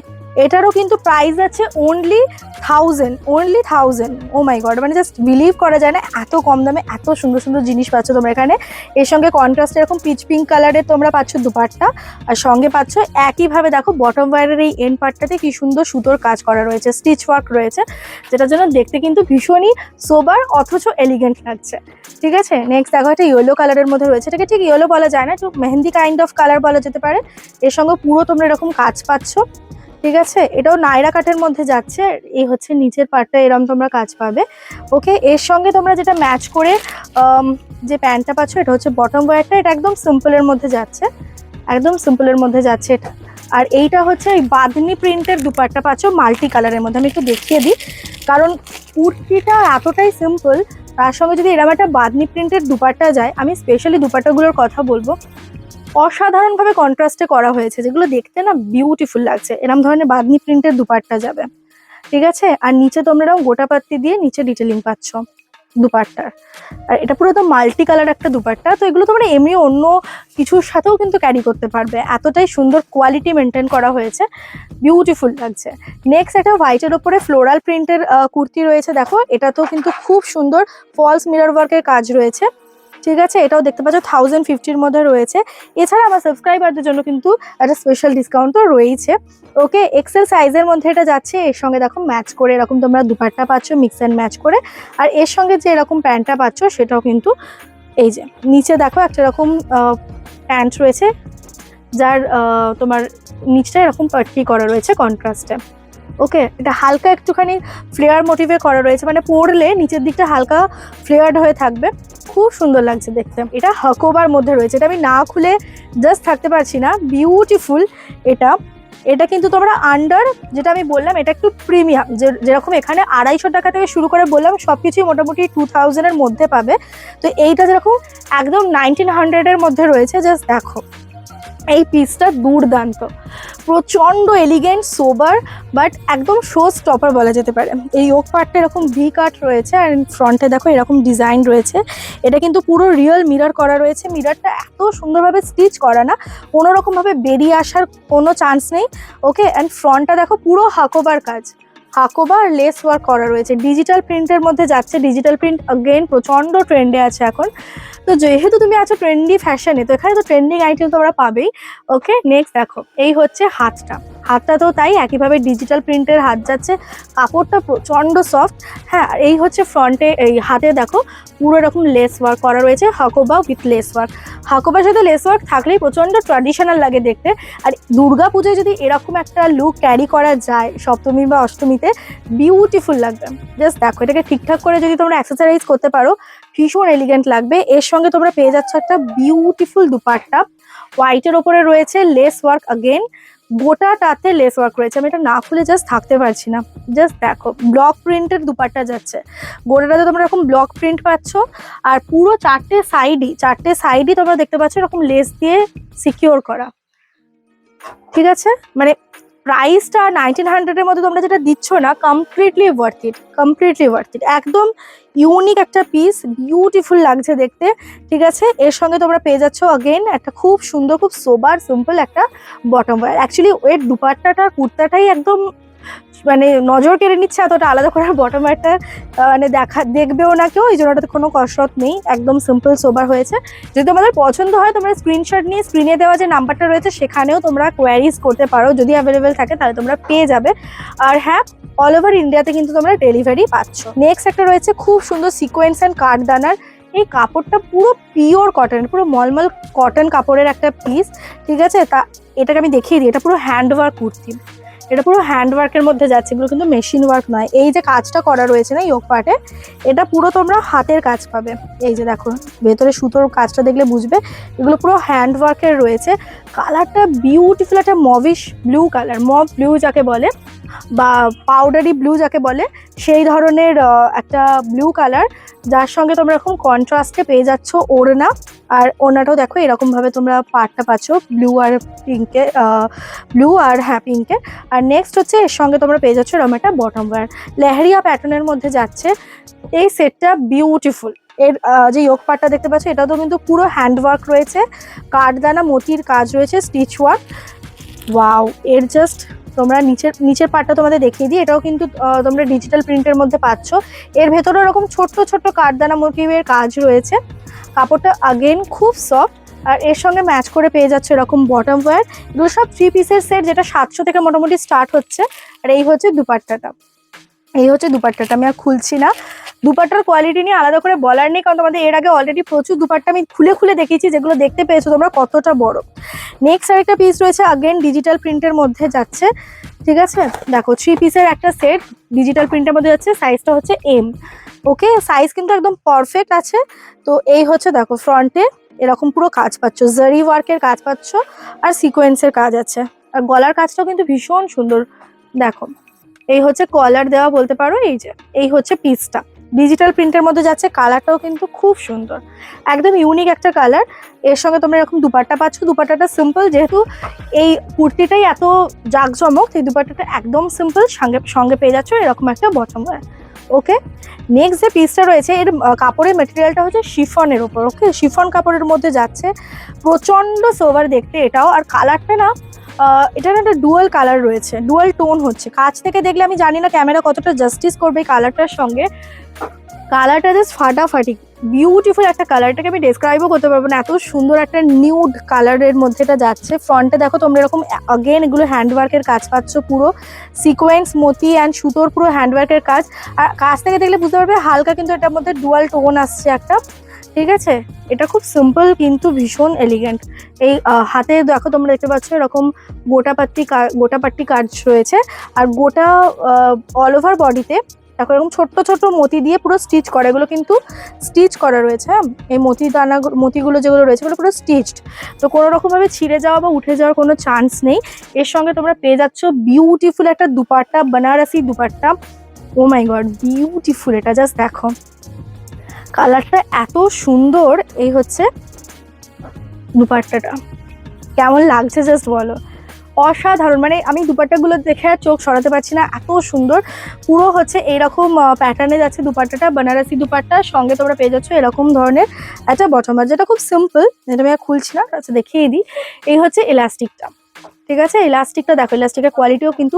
এটারও কিন্তু প্রাইস আছে অনলি 1000 ও মাই গড, মানে জাস্ট বিলিভ করা যায় না এত কম দামে এত সুন্দর সুন্দর জিনিস পাচ্ছ তোমরা এখানে। এর সঙ্গে কন্ট্রাস্টে এরকম পিচ পিঙ্ক কালারের তোমরা পাচ্ছ দুপাট্টা, আর সঙ্গে পাচ্ছ একইভাবে দেখো বটম ওয়্যারের এই এন্ড পার্টটাতে কি সুন্দর সুতোর কাজ করা রয়েছে, স্টিচ ওয়ার্ক রয়েছে, যেটার জন্য দেখতে কিন্তু ভীষণই সোবার অথচ এলিগেন্ট লাগছে। ঠিক আছে, নেক্সট দেখো একটা ইয়েলো কালারের মধ্যে রয়েছে, এটাকে ঠিক ইয়েলো বলা যায় না, একটু মেহেন্দি কাইন্ড অফ কালার বলা যেতে পারে। এর সঙ্গে পুরো তোমরা এরকম কাজ পাচ্ছ। ঠিক আছে, এটাও নাইরা কাটের মধ্যে যাচ্ছে, এই হচ্ছে নিচের পার্টটা এরকম তোমরা কাজ পাবে। ওকে, এর সঙ্গে তোমরা যেটা ম্যাচ করে যে প্যান্টটা পাচ্ছ এটা হচ্ছে বটম ওয়্যারটা, এটা একদম সিম্পলের মধ্যে যাচ্ছে, একদম সিম্পলের মধ্যে যাচ্ছে এটা। আর এইটা হচ্ছে ওই বাঁধনি প্রিন্টের দুপাট্টা পাচ্ছ মাল্টি কালারের মধ্যে। আমি একটু দেখিয়ে দিই, কারণ কুর্তিটা এতটাই সিম্পল, তার সঙ্গে যদি এরকম একটা বাঁধনি প্রিন্টের দুপাট্টা যায়, আমি স্পেশালি দুপাট্টাগুলোর কথা বলবো, অসাধারণভাবে কন্ট্রাস্টে করা হয়েছে, যেগুলো দেখতে না বিউটিফুল লাগছে। এরকম ধরনের বাঁধনি প্রিন্টের দুপাট্টা যাবে। ঠিক আছে, আর নিচে তোমরা এরকম গোটা পাত্তি দিয়ে নিচে ডিটেলিং পাচ্ছ দুপাট্টার। আর এটা পুরো তো মাল্টি কালার একটা দুপাট্টা, তো এগুলো তোমরা এমনি অন্য কিছুর সাথেও কিন্তু ক্যারি করতে পারবে, এতটাই সুন্দর কোয়ালিটি মেনটেন করা হয়েছে, বিউটিফুল লাগছে। নেক্সট একটা হোয়াইটের ওপরে ফ্লোরাল প্রিন্টের কুর্তি রয়েছে, দেখো এটাতেও কিন্তু খুব সুন্দর ফলস মিরর ওয়ার্কের কাজ রয়েছে। ঠিক আছে, এটাও দেখতে পাচ্ছ 1050-র মধ্যে রয়েছে। এছাড়া আমার সাবস্ক্রাইবারদের জন্য কিন্তু একটা স্পেশাল ডিসকাউন্টও রয়েছে। ওকে, এক্সেল সাইজের মধ্যে এটা যাচ্ছে, এর সঙ্গে দেখো ম্যাচ করে এরকম তোমরা দুপাট্টা পাচ্ছ মিক্স অ্যান্ড ম্যাচ করে। আর এর সঙ্গে যে এরকম প্যান্টটা পাচ্ছ সেটাও কিন্তু এই যে নিচে দেখো একটা এরকম প্যান্ট রয়েছে, যার তোমার নিচটা এরকম পাট্টি করা রয়েছে কন্ট্রাস্টে। ওকে, এটা হালকা একটুখানি ফ্লেয়ার মোটিভে করা রয়েছে, মানে পরলে নিচের দিকটা হালকা ফ্লেয়ার্ড হয়ে থাকবে, খুব সুন্দর লাগছে দেখতে। এটা হাকোবার মধ্যে রয়েছে, এটা আমি না খুলে জাস্ট থাকতে পারছি না, বিউটিফুল। এটা এটা কিন্তু তোমরা আন্ডার, যেটা আমি বললাম এটা একটু প্রিমিয়াম, যেরকম এখানে 250 টাকা থেকে শুরু করে বললাম সব কিছুই মোটামুটি 2000-এর মধ্যে পাবে, তো এইটা যেরকম একদম 1900-এর মধ্যে রয়েছে। জাস্ট দেখো এই পিসটা দুর্দান্ত, প্রচণ্ড এলিগেন্ট সোবার, বাট একদম শো স্টপার বলা যেতে পারে। এই ওক পার্টটা এরকম ভি কাট রয়েছে, আর ফ্রন্টে দেখো এরকম ডিজাইন রয়েছে। এটা কিন্তু পুরো রিয়েল মিরর করা রয়েছে, মিররটা এত সুন্দরভাবে স্টিচ করা না, কোনো রকমভাবে বেরিয়ে আসার কোনো চান্স নেই। ওকে, অ্যান্ড ফ্রন্টটা দেখো পুরো হাকোবার কাজ, হাকোবা আর লেস ওয়ার্ক করা রয়েছে, ডিজিটাল প্রিন্টের মধ্যে যাচ্ছে। ডিজিটাল প্রিন্ট অগেন প্রচণ্ড ট্রেন্ডে আছে এখন, তো যেহেতু তুমি আছো ট্রেন্ডি ফ্যাশনে, তো এখানে তো ট্রেন্ডিং আইটেম তোমরা পাবেই। ওকে, নেক্সট দেখো এই হচ্ছে হাতটা তো তাই একইভাবে ডিজিটাল প্রিন্টের হাত যাচ্ছে, কাপড়টা প্রচণ্ড সফট। হ্যাঁ, আর এই হচ্ছে ফ্রন্টে, এই হাতে দেখো পুরো এরকম লেস ওয়ার্ক করা রয়েছে, হাকোবা উইথ লেস ওয়ার্ক। হাকোবার সাথে লেস ওয়ার্ক থাকলেই প্রচণ্ড ট্র্যাডিশনাল লাগে দেখতে। আর দুর্গা পুজোয় যদি এরকম একটা লুক ক্যারি করা যায় সপ্তমী বা অষ্টমীতে, বিউটিফুল লাগবে। জাস্ট দেখো, এটাকে ঠিকঠাক করে যদি তোমরা অ্যাক্সেসরাইজ করতে পারো, ভীষণ এলিগেন্ট লাগবে। এর সঙ্গে তোমরা পেয়ে যাচ্ছ একটা বিউটিফুল দুপাট্টা, হোয়াইটের ওপরে রয়েছে লেস ওয়ার্ক, অগেন গোটাটাতে লেস ওয়ার্ক রয়েছে। আমি এটা না খুলে জাস্ট থাকতে পারছি না। জাস্ট দেখো, ব্লক প্রিন্টের দুপাট্টা যাচ্ছে, গোটাটাতে তোমরা এরকম ব্লক প্রিন্ট পাচ্ছ, আর পুরো চারটে সাইডই তোমরা দেখতে পাচ্ছ এরকম লেস দিয়ে সিকিওর করা। ঠিক আছে, মানে প্রাইসটা 1900-এর মধ্যে তোমরা যেটা দিচ্ছ না, কমপ্লিটলি ওয়ার্থ ইট, একদম ইউনিক একটা পিস, বিউটিফুল লাগছে দেখতে। ঠিক আছে, এর সঙ্গে তোমরা পেয়ে যাচ্ছ অগেন একটা খুব সুন্দর, খুব সোবার সিম্পল একটা বটম ওয়্যার। অ্যাকচুয়ালি এর দুপাট্টাটা কুর্তাটাই একদম মানে নজর কেড়ে নিচ্ছে, এতটা আলাদা করে বটম ওয়্যারটা মানে দেখবেও না কেউ, এই জন্য ওটাতে কোনো কসরত নেই, একদম সিম্পল সোবার হয়েছে। যদি তোমাদের পছন্দ হয় তোমরা স্ক্রিনশট নিয়ে স্ক্রিনে দেওয়া যে নাম্বারটা রয়েছে সেখানেও তোমরা কোয়ারিজ করতে পারো, যদি অ্যাভেলেবেল থাকে তাহলে তোমরা পেয়ে যাবে। আর হ্যাঁ, অল ওভার ইন্ডিয়াতে কিন্তু তোমরা ডেলিভারি পাচ্ছ। নেক্সট একটা রয়েছে খুব সুন্দর সিকোয়েন্স অ্যান্ড কাঠদানার, এই কাপড়টা পুরো পিওর কটন, পুরো মলমল কটন কাপড়ের একটা পিস। ঠিক আছে, তা এটাকে আমি দেখিয়ে দিই, এটা পুরো হ্যান্ডওয়ার্ক কুর্তি, এটা পুরো হ্যান্ডওয়ার্কের মধ্যে যাচ্ছে, এগুলো কিন্তু মেশিন ওয়ার্ক নয়। এই যে কাজটা করা রয়েছে না ইয়োগ পার্টে, এটা পুরো তোমরা হাতের কাজ পাবে। এই যে দেখো ভেতরে সুতোর কাজটা দেখলে বুঝবে, এগুলো পুরো হ্যান্ডওয়ার্কের রয়েছে। কালারটা বিউটিফুল, একটা mauvish blue colour, mauve blue যাকে বলে বা পাউডারি ব্লু যাকে বলে, সেই ধরনের একটা ব্লু কালার, যার সঙ্গে তোমরা এরকম কন্ট্রাস্টে পেয়ে যাচ্ছ ওড়না। আর ওড়নাটাও দেখো এরকমভাবে তোমরা পাটটা পাচ্ছ ব্লু আর পিঙ্কে, ব্লু আর হ্যাঁ পিঙ্কে। আর নেক্সট হচ্ছে এর সঙ্গে তোমরা পেয়ে যাচ্ছ এরকম একটা বটম ওয়্যার, লেহেরিয়া প্যাটার্নের মধ্যে যাচ্ছে। এই সেটটা বিউটিফুল। এর যে ইয়োগ পার্টটা দেখতে পাচ্ছ এটাও তো কিন্তু পুরো হ্যান্ডওয়ার্ক রয়েছে, কাঠদানা মতির কাজ রয়েছে, স্টিচ ওয়ার্ক। ওয়াও, এর জাস্ট তোমরা নিচের পার্টটা তোমাদের দেখিয়ে দিই, এটাও কিন্তু তোমরা ডিজিটাল প্রিন্টের মধ্যে পাচ্ছ। এর ভেতরে এরকম ছোট্ট ছোট্ট কাঠদানা মোটিভের কাজ রয়েছে। কাপড়টা আগেন খুব সফট, আর এর সঙ্গে ম্যাচ করে পেয়ে যাচ্ছে এরকম বটম ওয়্যার। এগুলো সব 3 পিসের সেট, যেটা 700 থেকে মোটামুটি স্টার্ট হচ্ছে। আর এই হচ্ছে দুপাট্টাটা, আমি আর খুলছি না। দুপাট্টার কোয়ালিটি নিয়ে আলাদা করে বলার নেই, কারণ তোমাদের এর আগে অলরেডি প্রচুর দুপাট্টা আমি খুলে খুলে দেখিয়েছি, যেগুলো দেখতে পেয়েছো তোমরা কতটা বড়। নেক্সট আরেকটা পিস রয়েছে, আগেন ডিজিটাল প্রিন্টের মধ্যে যাচ্ছে, ঠিক আছে। দেখো 3 পিসের একটা সেট ডিজিটাল প্রিন্টের মধ্যে যাচ্ছে, সাইজটা হচ্ছে এম। ওকে, সাইজ কিন্তু একদম পারফেক্ট আছে। তো এই হচ্ছে দেখো ফ্রন্টে এরকম পুরো কাজ পাচ্ছ, জারি ওয়ার্কের কাজ পাচ্ছ, আর সিকোয়েন্সের কাজ আছে। আর গলার কাজটাও কিন্তু ভীষণ সুন্দর। দেখো এই হচ্ছে কলার দেওয়া বলতে পারো। এই হচ্ছে পিসটা ডিজিটাল প্রিন্টের মধ্যে যাচ্ছে। কালারটাও কিন্তু খুব সুন্দর, একদম ইউনিক একটা কালার। এর সঙ্গে তোমরা এরকম দুপাট্টা পাচ্ছ। দুপাট্টাটা সিম্পল, যেহেতু এই কুর্তিটাই এত জাঁকজমক, এই দুপাট্টাটা একদম সিম্পল। সঙ্গে পেয়ে যাচ্ছ এরকম একটা বটম ওয়্যার। ওকে, নেক্সট যে পিসটা রয়েছে, এর কাপড়ের মেটেরিয়ালটা হচ্ছে শিফনের ওপর। ওকে, শিফন কাপড়ের মধ্যে যাচ্ছে, প্রচন্ড সোভার দেখতে এটাও। আর কালারটা না, এটা না একটা ডুয়াল কালার রয়েছে, ডুয়াল টোন হচ্ছে। কাছ থেকে দেখলে আমি জানি না ক্যামেরা কতটা জাস্টিস করবে এই কালারটার সঙ্গে। কালারটা জাস্ট ফাটাফাটি, বিউটিফুল একটা কালার। এটাকে আমি ডেসক্রাইবও করতে পারবো না, এত সুন্দর একটা নিউড কালারের মধ্যে এটা যাচ্ছে। ফ্রন্টে দেখো তোমরা এরকম আগেন এগুলো হ্যান্ডওয়ার্কের কাজ পাচ্ছ, পুরো সিকোয়েন্স মতি অ্যান্ড সুতোর পুরো হ্যান্ডওয়ার্কের কাজ। আর কাছ থেকে দেখলে বুঝতে পারবে হালকা কিন্তু এটার মধ্যে ডুয়াল টোন আসছে একটা, ঠিক আছে। এটা খুব সিম্পল কিন্তু ভীষণ এলিগেন্ট। এই হাতে দেখো তোমরা দেখতে পাচ্ছ এরকম গোটাপাট্টি কাজ রয়েছে। আর গোটা অল ওভার বডিতে দেখো এরকম ছোট্ট ছোট্ট মতি দিয়ে পুরো স্টিচ করা, এগুলো কিন্তু স্টিচ করা রয়েছে। হ্যাঁ, এই মতিগুলো যেগুলো রয়েছে এগুলো পুরো স্টিচড, তো কোনো রকমভাবে ছিঁড়ে যাওয়া বা উঠে যাওয়ার কোনো চান্স নেই। এর সঙ্গে তোমরা পেয়ে যাচ্ছ বিউটিফুল একটা দুপাট্টা, বেনারসি দুপাট্টা। ও মাই গড, বিউটিফুল! এটা জাস্ট দেখো কালারটা এত সুন্দর। এই হচ্ছে দুপাট্টাটা, কেমন লাগছে জাস্ট বলো, অসাধারণ। মানে আমি দুপাট্টাগুলো দেখে আর চোখ সরাতে পারছি না, এত সুন্দর। পুরো হচ্ছে এইরকম প্যাটার্নে যাচ্ছে দুপাট্টাটা, বেনারসি দুপাট্টা। সঙ্গে তোমরা পেয়ে যাচ্ছ এরকম ধরনের একটা বটম, যেটা খুব সিম্পল, যেটা আমি আর খুলছি না, আচ্ছা দেখিয়ে দিই। এই হচ্ছে ইলাস্টিকটা, ঠিক আছে। ইলাস্টিকটা দেখো, ইলাস্টিকের কোয়ালিটিও কিন্তু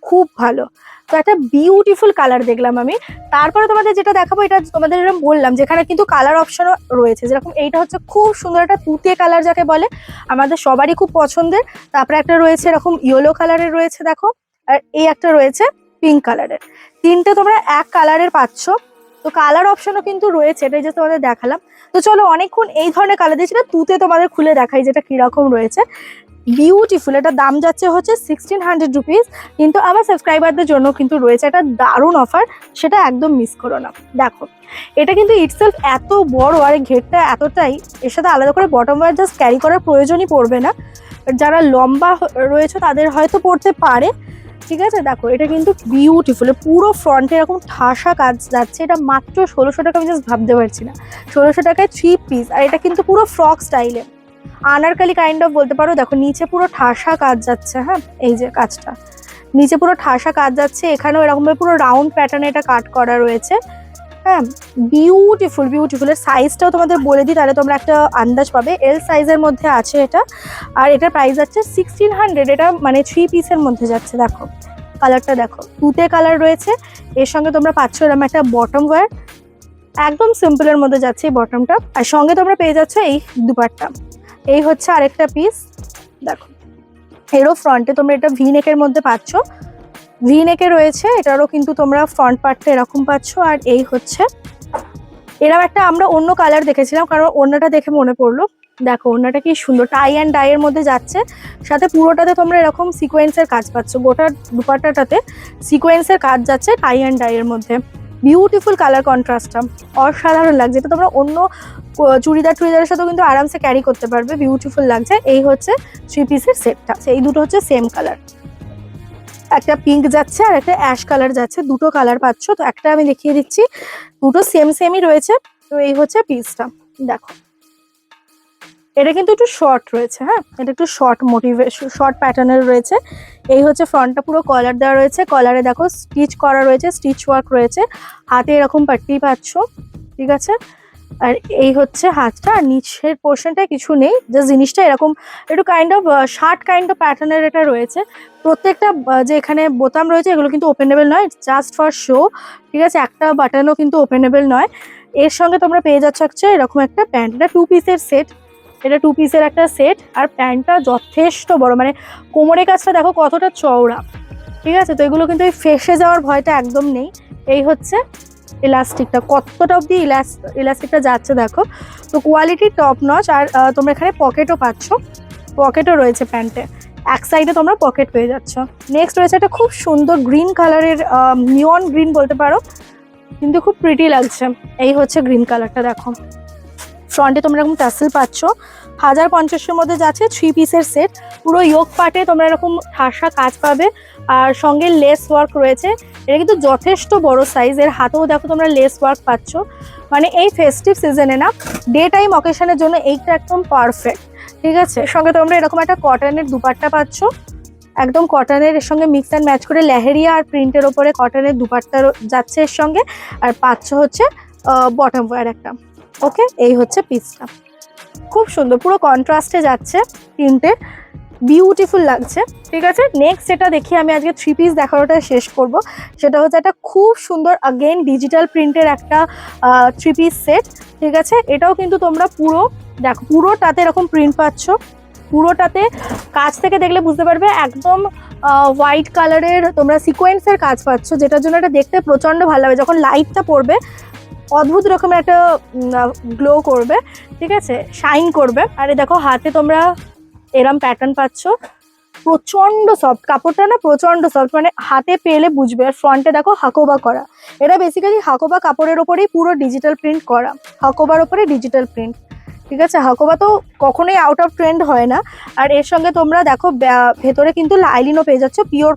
খুব ভালো। তো একটা বিউটিফুল কালার দেখলাম আমি। তারপরে তোমাদের যেটা দেখাবো, এটা তোমাদের এরকম বললাম যেখানে কিন্তু কালার অপশনও রয়েছে। যেরকম এইটা হচ্ছে খুব সুন্দর একটা তুতে কালার যাকে বলে, আমাদের সবারই খুব পছন্দের। তারপরে একটা রয়েছে এরকম ইয়েলো কালারের রয়েছে দেখো, আর এই একটা রয়েছে পিঙ্ক কালারের। তিনটে তোমরা এক কালারের পাচ্ছ। তো কালার অপশনও কিন্তু রয়েছে, এটাই যে তোমাদের দেখালাম। তো চলো অনেকক্ষণ এই ধরনের কালার দিয়েছি না, তুতে তোমাদের খুলে দেখাই যেটা কিরকম রয়েছে। বিউটিফুল, এটা দাম যাচ্ছে হচ্ছে 1600 রুপিস। কিন্তু আমার সাবস্ক্রাইবারদের জন্য কিন্তু রয়েছে একটা দারুণ অফার, সেটা একদম মিস করো না। দেখো এটা কিন্তু ইটসেলফ এত বড়, আর ঘেরটা এতটাই, এর সাথে আলাদা করে বটম ওয়্যার জাস্ট ক্যারি করার প্রয়োজনই পড়বে না। যারা লম্বা রয়েছে তাদের হয়তো পড়তে পারে, ঠিক আছে। দেখো এটা কিন্তু বিউটিফুল, পুরো ফ্রন্টে এরকম ঠাসা কাজ যাচ্ছে। এটা মাত্র 1600 টাকা, আমি জাস্ট ভাবতে পারছি না 1600 টাকায় 3 পিস। আর এটা কিন্তু পুরো ফ্রক স্টাইলে, আনারকালি কাইন্ড অফ বলতে পারো। দেখো নিচে পুরো ঠাসা কাজ যাচ্ছে, হ্যাঁ এই যে কাজটা, নিচে পুরো ঠাসা কাজ যাচ্ছে। এখানেও এরকম পুরো রাউন্ড প্যাটার্নে এটা কাট করা রয়েছে। হ্যাঁ, বিউটিফুল বিউটিফুল। এর সাইজটাও তোমাদের বলে দিই, তাহলে তোমরা একটা আন্দাজ পাবে। এল সাইজের মধ্যে আছে এটা, আর এটার প্রাইস যাচ্ছে 1600। এটা মানে 3 পিসের মধ্যে যাচ্ছে। দেখো কালারটা দেখো, তুতে কালার রয়েছে। এর সঙ্গে তোমরা পাচ্ছ এরকম একটা বটম ওয়্যার, একদম সিম্পলের মধ্যে যাচ্ছে এই বটমটা। আর সঙ্গে তোমরা পেয়ে যাচ্ছ এই দুপাট্টা। এই হচ্ছে আরেকটা পিস, দেখো এরও ফ্রন্টে তোমরা এটা ভি নেকের মধ্যে পাচ্ছ, ভি নেকে রয়েছে। এটারও কিন্তু তোমরা ফ্রন্ট পার্টটা এরকম পাচ্ছ। আর এই হচ্ছে এরকম একটা আমরা অন্য কালার দেখেছিলাম, কারণ ওড়নাটা দেখে মনে পড়লো। দেখো ওড়নাটা কি সুন্দর, টাই অ্যান্ড ডাই এর মধ্যে যাচ্ছে। সাথে পুরোটাতে তোমরা এরকম সিকোয়েন্সের কাজ পাচ্ছ, গোটা দুপাট্টাটাতে সিকোয়েন্সের কাজ যাচ্ছে টাই অ্যান্ড ডাই এর মধ্যে। বিউটিফুল কালার কন্ট্রাস্টটা, অসাধারণ লাগছে। এটা তোমরা অন্য চুড়িদারের সাথেও কিন্তু আরামসে ক্যারি করতে পারবে, বিউটিফুল লাগছে। এই হচ্ছে 3 পিসের সেটটা, এই দুটো হচ্ছে সেম কালার, একটা পিঙ্ক যাচ্ছে আর একটা অ্যাশ কালার যাচ্ছে, দুটো কালার পাচ্ছ। তো একটা আমি দেখিয়ে দিচ্ছি, দুটো সেমই রয়েছে। তো এই হচ্ছে পিসটা, দেখো এটা কিন্তু একটু শর্ট রয়েছে। হ্যাঁ, এটা একটু শর্ট প্যাটার্নের রয়েছে। এই হচ্ছে ফ্রন্টটা, পুরো কলার দেওয়া রয়েছে। কলারে দেখো স্টিচ করা রয়েছে, স্টিচ ওয়ার্ক রয়েছে। হাতে এরকম পাট্টি পাচ্ছ, ঠিক আছে। আর এই হচ্ছে হাতটা, আর নিচের পোর্শনটা কিছু নেই, জাস্ট জিনিসটা এরকম একটু kind of shirt kind of প্যাটার্নের এটা রয়েছে। প্রত্যেকটা যে এখানে বোতাম রয়েছে এগুলো কিন্তু ওপেনেবল নয়, জাস্ট ফর শো, ঠিক আছে? একটা বাটনও কিন্তু ওপেনেবল নয়। এর সঙ্গে তোমরা পেয়ে যাচ্ছ হচ্ছে এরকম একটা প্যান্ট, এটা 2 পিসের সেট, এটা 2 পিসের একটা সেট। আর প্যান্টটা যথেষ্ট বড়, মানে কোমরের কাছটা দেখো কতটা চওড়া, ঠিক আছে? তো এগুলো কিন্তু ফেসে যাওয়ার ভয়টা একদম নেই। এই হচ্ছে ইলাস্টিকটা, কতটা অব্দি ইলাস্টিকটা যাচ্ছে দেখো, তো কোয়ালিটি টপ নচ। আর তোমরা এখানে পকেটও পাচ্ছ, পকেটও রয়েছে প্যান্টে, এক সাইডে তোমরা পকেট পেয়ে যাচ্ছ। নেক্সট রয়েছে একটা খুব সুন্দর গ্রিন কালারের, নিয়ন গ্রিন বলতে পারো, কিন্তু খুব প্রিটি লাগছে। এই হচ্ছে গ্রিন কালারটা দেখো, ফ্রন্টে তোমরা এরকম টাসেল পাচ্ছ, 1050-এর মধ্যে যাচ্ছে, 3 পিসের সেট। পুরো ইয়োক পার্টে তোমরা এরকম ঠাসা কাজ পাবে, আর সঙ্গে লেস ওয়ার্ক রয়েছে। এটা কিন্তু যথেষ্ট বড় সাইজ, এর হাতেও দেখো তোমরা লেস ওয়ার্ক পাচ্ছ। মানে এই ফেস্টিভ সিজনে না, ডে টাইম অকেশনের জন্য এইটা একদম পারফেক্ট, ঠিক আছে? এর সঙ্গে তোমরা এরকম একটা কটনের দুপাট্টা পাচ্ছ, একদম কটনের, এর সঙ্গে মিক্স অ্যান্ড ম্যাচ করে লেহেরিয়া আর প্রিন্টের ওপরে কটনের দুপাট্টা যাচ্ছে এর সঙ্গে। আর পাচ্ছ হচ্ছে বটম ওয়্যার একটা। ওকে, এই হচ্ছে পিসটা, খুব সুন্দর, পুরো কন্ট্রাস্টে যাচ্ছে, তিনটে বিউটিফুল লাগছে, ঠিক আছে? নেক্সট যেটা দেখি আমি আজকে 3 পিস দেখানোটা শেষ করব, সেটা হচ্ছে একটা খুব সুন্দর আগেন ডিজিটাল প্রিন্টের একটা 3 পিস সেট, ঠিক আছে? এটাও কিন্তু তোমরা পুরো দেখো, পুরোটাতে এরকম প্রিন্ট পাচ্ছ, পুরোটাতে কাছ থেকে দেখলে বুঝতে পারবে একদম হোয়াইট কালারের তোমরা সিকোয়েন্সের কাজ পাচ্ছ, যেটার জন্য এটা দেখতে প্রচন্ড ভালো লাগবে। যখন লাইটটা পড়বে অদ্ভুত রকমের একটা গ্লো করবে, ঠিক আছে? শাইন করবে। আর দেখো হাতে তোমরা এরম প্যাটার্ন পাচ্ছ, প্রচন্ড সফট কাপড়টা না, প্রচন্ড সফট, মানে হাতে পেলে বুঝবে। আর ফ্রন্টে দেখো হাকোবা করা, এটা বেসিক্যালি হাকোবা কাপড়ের ওপরেই পুরো ডিজিটাল প্রিন্ট করা, হাকোবার ওপরে ডিজিটাল প্রিন্ট, ঠিক আছে? হাকোবা তো কখনোই আউট অফ ট্রেন্ড হয় না। আর এর সঙ্গে তোমরা দেখো ভেতরে কিন্তু লাইলিনও পেয়ে যাচ্ছ, পিওর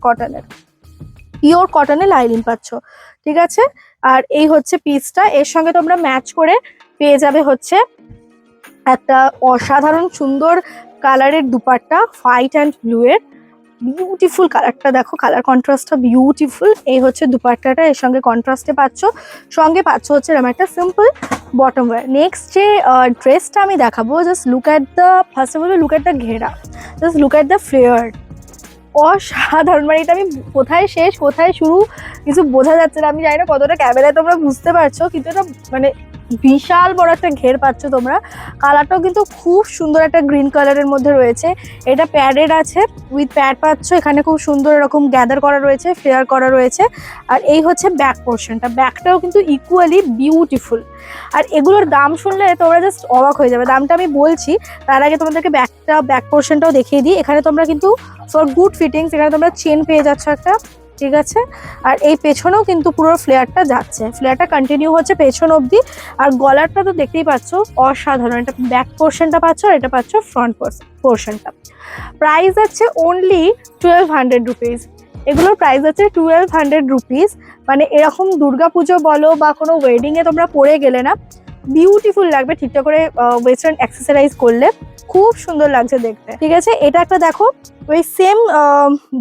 কটনের লাইলিন পাচ্ছ, ঠিক আছে? আর এই হচ্ছে পিসটা, এর সঙ্গে তোমরা ম্যাচ করে পেয়ে যাবে হচ্ছে একটা অসাধারণ সুন্দর কালারের দুপাট্টা, হোয়াইট অ্যান্ড ব্লু এর, বিউটিফুল কালারটা দেখো, কালার কন্ট্রাস্টটা বিউটিফুল। এই হচ্ছে দুপাট্টাটা, এর সঙ্গে কন্ট্রাস্টে পাচ্ছ, সঙ্গে পাচ্ছ হচ্ছে এরকম একটা সিম্পল বটম ওয়্যার। নেক্সট যে ড্রেসটা আমি দেখাবো, just look at the, first of all look at the ঘেরা, just look at the flare, অসাধারণ। মানে এটা আমি কোথায় শেষ কোথায় শুরু কিছু বোঝা যাচ্ছে না, আমি জানি না কতটা ক্যামেরায় তোমরা বুঝতে পারছো, কিন্তু এটা মানে বিশাল বড় একটা ঘের পাচ্ছ তোমরা। কালারটাও কিন্তু খুব সুন্দর একটা গ্রিন কালারের মধ্যে রয়েছে, এটা প্যাডেড আছে, উইথ প্যাড পাচ্ছ, এখানে খুব সুন্দর এরকম গ্যাদার করা রয়েছে, ফ্লেয়ার করা রয়েছে। আর এই হচ্ছে ব্যাক পোর্শনটা, ব্যাকটাও কিন্তু ইকুয়ালি বিউটিফুল। আর এগুলোর দাম শুনলে তোমরা জাস্ট অবাক হয়ে যাবে, দামটা আমি বলছি তার আগে তোমাদেরকে ব্যাক পোর্শনটাও দেখিয়ে দিই। এখানে তোমরা কিন্তু ফর গুড ফিটিংস এখানে তোমরা চেন পেয়ে যাচ্ছ একটা, ঠিক আছে? আর এই পেছনেও কিন্তু পুরো ফ্লেয়ারটা যাচ্ছে, ফ্লেয়ারটা কন্টিনিউ হচ্ছে পেছন অবধি। আর গলারটা তো দেখতেই পাচ্ছ অসাধারণ, এটা ব্যাক পোর্শনটা পাচ্ছ, আর এটা পাচ্ছ ফ্রন্ট পোর্শনটা। প্রাইস আছে অনলি 1200 রুপিস, এগুলোর প্রাইস আছে 1200 রুপিস। মানে এরকম দুর্গাপুজো বলো বা কোনো ওয়েডিংয়ে তোমরা পরে গেলে না, বিউটিফুল লাগবে ঠিকঠাক করে ওয়েস্টার্ন অ্যাক্সেসরাইজ করলে, খুব সুন্দর লাগছে দেখতে, ঠিক আছে? এটা একটা দেখো ওই সেম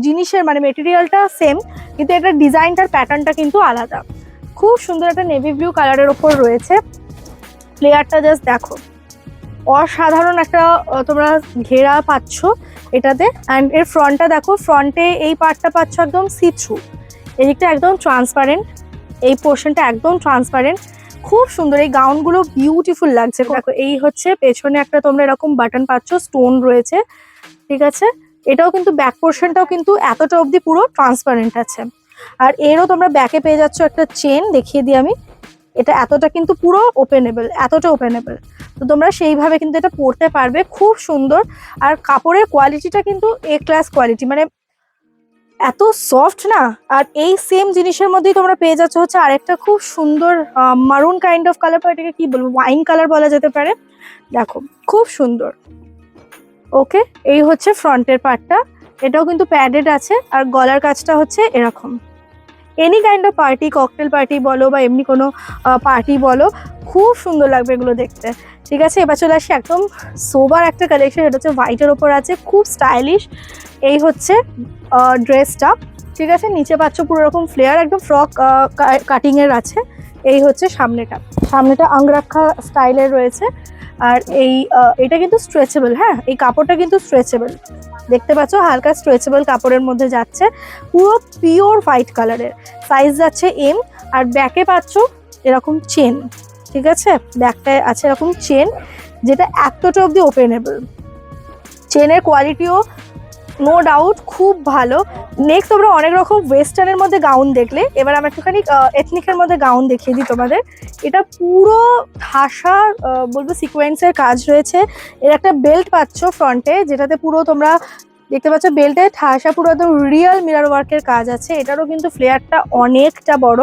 জিনিসের, মানে মেটেরিয়ালটা সেম, কিন্তু এটার ডিজাইনটার প্যাটার্নটা কিন্তু আলাদা। খুব সুন্দর একটা নেভি ব্লু কালারের ওপর রয়েছে, ফ্লেয়ারটা জাস্ট দেখো, অসাধারণ একটা তোমরা ঘেরা পাচ্ছ এটাতে। অ্যান্ড এর ফ্রন্টটা দেখো, ফ্রন্টে এই পার্টটা পাচ্ছ একদম সি থ্রু, এদিকটা একদম ট্রান্সপারেন্ট, এই পোর্শনটা একদম ট্রান্সপারেন্ট, খুব সুন্দর। এই গাউনগুলো বিউটিফুল লাগছে দেখো। এই হচ্ছে পেছনে একটা তোমরা এরকম বাটন পাচ্ছ, স্টোন রয়েছে, ঠিক আছে? এটাও কিন্তু ব্যাক পোর্শনটাও কিন্তু এতটা অবধি পুরো ট্রান্সপারেন্ট আছে। আর এরও তোমরা ব্যাকে পেয়ে যাচ্ছ একটা চেন, দেখিয়ে দিই আমি, এটা এতটা কিন্তু পুরো ওপেনেবল, এতটা ওপেনেবল, তো তোমরা সেইভাবে কিন্তু এটা পরতে পারবে, খুব সুন্দর। আর কাপড়ের কোয়ালিটিটা কিন্তু এ ক্লাস কোয়ালিটি, মানে এত সফট না। আর এই সেম জিনিসের মধ্যেই তোমরা পেয়ে যাচ্ছ হচ্ছে আরেকটা খুব সুন্দর মারুন কাইন্ড অফ কালার, এটাকে কি বলবো, ওয়াইন কালার বলা যেতে পারে, দেখো খুব সুন্দর। ওকে, এই হচ্ছে ফ্রন্টের পার্টটা, এটাও কিন্তু প্যাডেড আছে। আর গলার কাজটা হচ্ছে এরকম, any kind off party, cocktail party বলো বা এমনি কোনো পার্টি বলো, খুব সুন্দর লাগবে এগুলো দেখতে, ঠিক আছে? এবার চলে আসি একদম সোবার একটা কালেকশন, এটা হচ্ছে হোয়াইটের ওপর আছে, খুব স্টাইলিশ। এই হচ্ছে ড্রেসটা, ঠিক আছে? নিচে পাচ্ছ পুরো রকম ফ্লেয়ার, একদম ফ্রক কাটিংয়ের আছে, এই হচ্ছে সামনেটা অঙ্গরাক্ষা স্টাইলের রয়েছে। আর এটা কিন্তু স্ট্রেচেবল, হ্যাঁ এই কাপড়টা কিন্তু স্ট্রেচেবল, দেখতে পাচ্ছ হালকা স্ট্রেচেবল কাপড়ের মধ্যে যাচ্ছে, পুরো পিওর হোয়াইট কালারের। সাইজ যাচ্ছে এম। আর ব্যাকে পাচ্ছ এরকম চেন, ঠিক আছে, ব্যাকটায় আছে এরকম চেন, যেটা এতটা অব্দি ওপেনেবল। চেনের কোয়ালিটিও নো ডাউট খুব ভালো। নেক্সট তোমরা অনেক রকম ওয়েস্টার্নের মধ্যে গাউন দেখলে, এবার আমি একটুখানি এথনিকের মধ্যে গাউন দেখিয়ে দিই তোমাদের। এটা পুরো ঠাসা বলবো সিকোয়েন্সের কাজ রয়েছে। এর একটা বেল্ট পাচ্ছ ফ্রন্টে, যেটাতে পুরো তোমরা দেখতে পাচ্ছ বেল্টে ঠাসা পুরো একদম রিয়েল মিরর ওয়ার্কের কাজ আছে। এটারও কিন্তু ফ্লেয়ারটা অনেকটা বড়।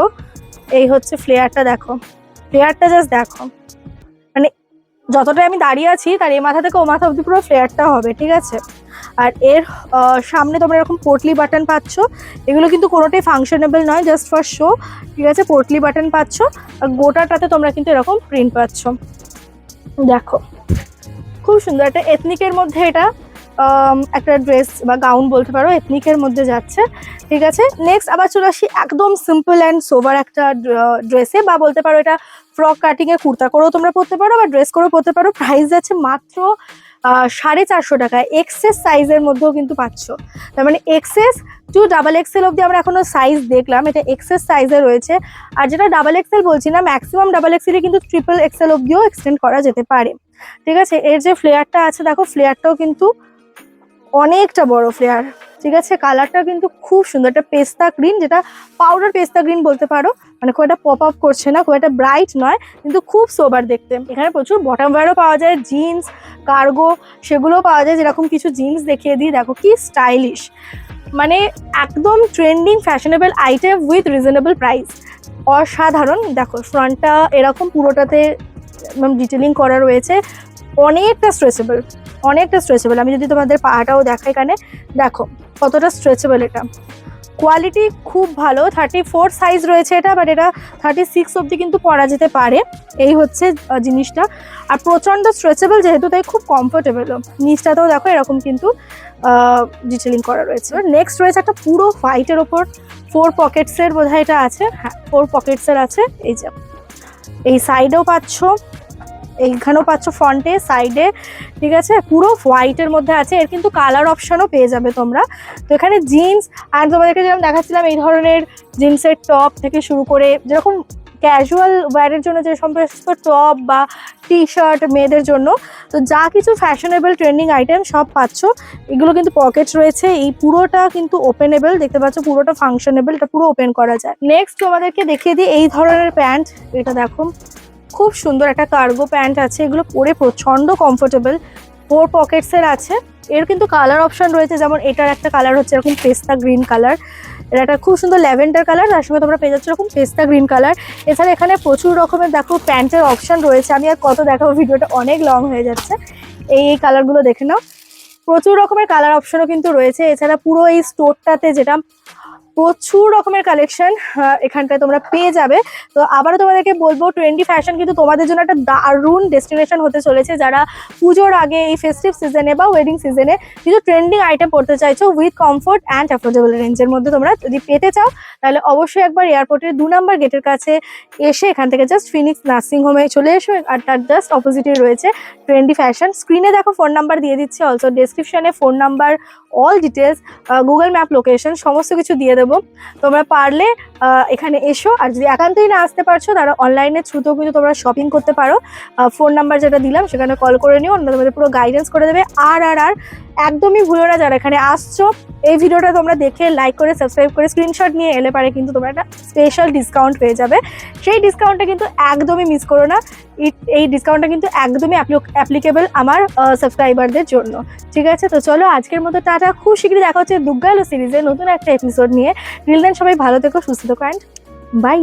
এই হচ্ছে ফ্লেয়ারটা, দেখো ফ্লেয়ারটা জাস্ট দেখো, মানে যতটা আমি দাঁড়িয়ে আছি তার এই মাথা থেকে ও মাথা অব্দি পুরো ফ্লেয়ারটা হবে, ঠিক আছে। আর এর সামনে তোমরা এরকম পোটলি বাটন পাচ্ছ, এগুলো কিন্তু কোনোটাই ফাংশনেবল নয়, জাস্ট ফর শো, ঠিক আছে। পোটলি বাটন পাচ্ছ আর গোটাটাতে তোমরা কিন্তু এরকম প্রিন্ট পাচ্ছ, দেখো খুব সুন্দর। একটা এথনিকের মধ্যে এটা একটা ড্রেস বা গাউন বলতে পারো, এথনিকের মধ্যে যাচ্ছে, ঠিক আছে। নেক্সট আবার চলে আসি একদম সিম্পল অ্যান্ড সোভার একটা ড্রেসে, বা বলতে পারো এটা ফ্রক কাটিংয়ে কুর্তা করেও তোমরা পরতে পারো বা ড্রেস করেও পরতে পারো। প্রাইস যাচ্ছে মাত্র 450 টাকায়। এক্সেস সাইজের মধ্যেও কিন্তু পাচ্ছ, তার মানে এক্সেস টু ডাবল এক্সেল অব্দি আমরা এখনো সাইজ দেখলাম, এটা এক্সেস সাইজে রয়েছে। আর যেটা ডাবল এক্সেল বলছি না, ম্যাক্সিমাম ডাবল এক্সেলে কিন্তু ট্রিপল এক্সেল অব্দিও এক্সটেন্ড করা যেতে পারে, ঠিক আছে। এর যে ফ্লেয়ারটা আছে দেখো, ফ্লেয়ারটাও কিন্তু অনেকটা বড় ফ্লেয়ার, ঠিক আছে। কালারটা কিন্তু খুব সুন্দর, একটা পেস্তা গ্রিন, যেটা পাউডার পেস্তা গ্রিন বলতে পারো, মানে খুব একটা পপ আপ করছে না, খুব একটা ব্রাইট নয়, কিন্তু খুব সোবার দেখতে। এখানে প্রচুর বটম ওয়্যারও পাওয়া যায়, জিন্স কার্গো সেগুলোও পাওয়া যায়। যেরকম কিছু জিন্স দেখিয়ে দিই, দেখো কি স্টাইলিশ, মানে একদম trending fashionable item with reasonable price, অসাধারণ। দেখো ফ্রন্টটা এরকম পুরোটাতে ডিটেলিং করা রয়েছে, অনেকটা স্ট্রেচেবল। আমি যদি তোমাদের পাটাও দেখাই, এখানে দেখো কতটা স্ট্রেচেবল। এটা কোয়ালিটি খুব ভালো। 34 সাইজ রয়েছে এটা, বাট এটা 36 অবধি কিন্তু পরা যেতে পারে, এই হচ্ছে জিনিসটা। আর প্রচণ্ড স্ট্রেচেবল যেহেতু, তাই খুব কমফোর্টেবলও। নিচটাতেও দেখো এরকম কিন্তু ডিটেলিং করা রয়েছে। নেক্সট রয়েছে একটা পুরো হোয়াইটের ওপর 4 পকেটসের বোধহয় এটা আছে, হ্যাঁ 4 পকেটসের আছে। এই যে এই সাইডেও পাচ্ছ, এইখানেও পাচ্ছ, ফ্রন্টে সাইডে, ঠিক আছে, পুরো হোয়াইটের মধ্যে আছে। এর কিন্তু কালার অপশানও পেয়ে যাবে তোমরা। তো এখানে জিন্স, আর তোমাদেরকে যেরকম দেখাচ্ছিলাম এই ধরনের জিন্সের টপ থেকে শুরু করে, যেরকম ক্যাজুয়াল ওয়্যারের জন্য যে সমস্ত টপ বা টি শার্ট মেয়েদের জন্য, তো যা কিছু ফ্যাশনেবল ট্রেন্ডিং আইটেম সব পাচ্ছ। এগুলো কিন্তু পকেট রয়েছে, এই পুরোটা কিন্তু ওপেনেবল, দেখতে পাচ্ছ পুরোটা ফাংশনেবল, এটা পুরো ওপেন করা যায়। নেক্সট তোমাদেরকে দেখিয়ে দিই এই ধরনের প্যান্ট, এটা দেখো খুব সুন্দর একটা কার্গো প্যান্ট আছে, এগুলো পরে প্রচণ্ড কমফোর্টেবল। 4 পকেটসের আছে। এর কিন্তু কালার অপশন রয়েছে, যেমন এটার একটা কালার হচ্ছে এরকম পেস্তা গ্রিন কালার, এটা একটা খুব সুন্দর ল্যাভেন্ডার কালার, তার সঙ্গে তোমরা পেয়ে যাচ্ছ এরকম পেস্তা গ্রিন কালার। এছাড়া এখানে প্রচুর রকমের দেখো প্যান্টের অপশন রয়েছে, আমি আর কত দেখাবো, ভিডিওটা অনেক লং হয়ে যাচ্ছে। এই কালারগুলো দেখে নাও, প্রচুর রকমের কালার অপশনও কিন্তু রয়েছে। এছাড়া পুরো এই স্টোরটাতে যেটা প্রচুর রকমের কালেকশন এখানটায় তোমরা পেয়ে যাবে। তো আবারও তোমাদেরকে বলবো, ট্রেন্ডি ফ্যাশন কিন্তু তোমাদের জন্য একটা দারুণ ডেস্টিনেশন হতে চলেছে। যারা পুজোর আগে এই ফেস্টিভ সিজনে বা ওয়েডিং সিজনে কিছু ট্রেন্ডিং আইটেম পড়তে চাইছো উইথ কমফোর্ট অ্যান্ড অ্যাফোর্ডেবল রেঞ্জের মধ্যে, তোমরা যদি পেতে চাও তাহলে অবশ্যই একবার এয়ারপোর্টের 2 নম্বর গেটের কাছে এসে এখান থেকে জাস্ট ফিনিক্স নার্সিং হোমে চলে এসো। আর তার জাস্ট অপোজিটে রয়েছে ট্রেন্ডি ফ্যাশন। স্ক্রিনে দেখো ফোন নাম্বার দিয়ে দিচ্ছি, অলসো ডেসক্রিপশনে phone number, all details, Google map location সমস্ত কিছু দিয়ে দেবো। তোমরা পারলে এখানে এসো। আর যদি একান্তই না আসতে পারছো, তারা অনলাইনের থ্রুতেও কিন্তু তোমরা শপিং করতে পারো। ফোন নাম্বার যেটা দিলাম সেখানে কল করে নিও, অন্য তোমাদের পুরো গাইডেন্স করে দেবে। আর একদমই ভুলো না, যারা এখানে আসছো এই ভিডিওটা তোমরা দেখে লাইক করে সাবস্ক্রাইব করে স্ক্রিনশট নিয়ে এলে পারে কিন্তু তোমরা একটা স্পেশাল ডিসকাউন্ট পেয়ে যাবে। সেই ডিসকাউন্টটা কিন্তু একদমই মিস করো না। এই ডিসকাউন্টটা কিন্তু একদমই অ্যাপ্লিকেবল আমার সাবস্ক্রাইবারদের জন্য, ঠিক আছে। তো চলো আজকের মতো টাটা, খুব শীঘ্রই দেখা হচ্ছে দুগ্গা এলো সিরিজের নতুন একটা এপিসোড নিয়ে। টিল দেন সবাই ভালো থেকো, সুস্থ থেকো, অ্যান্ড বাই।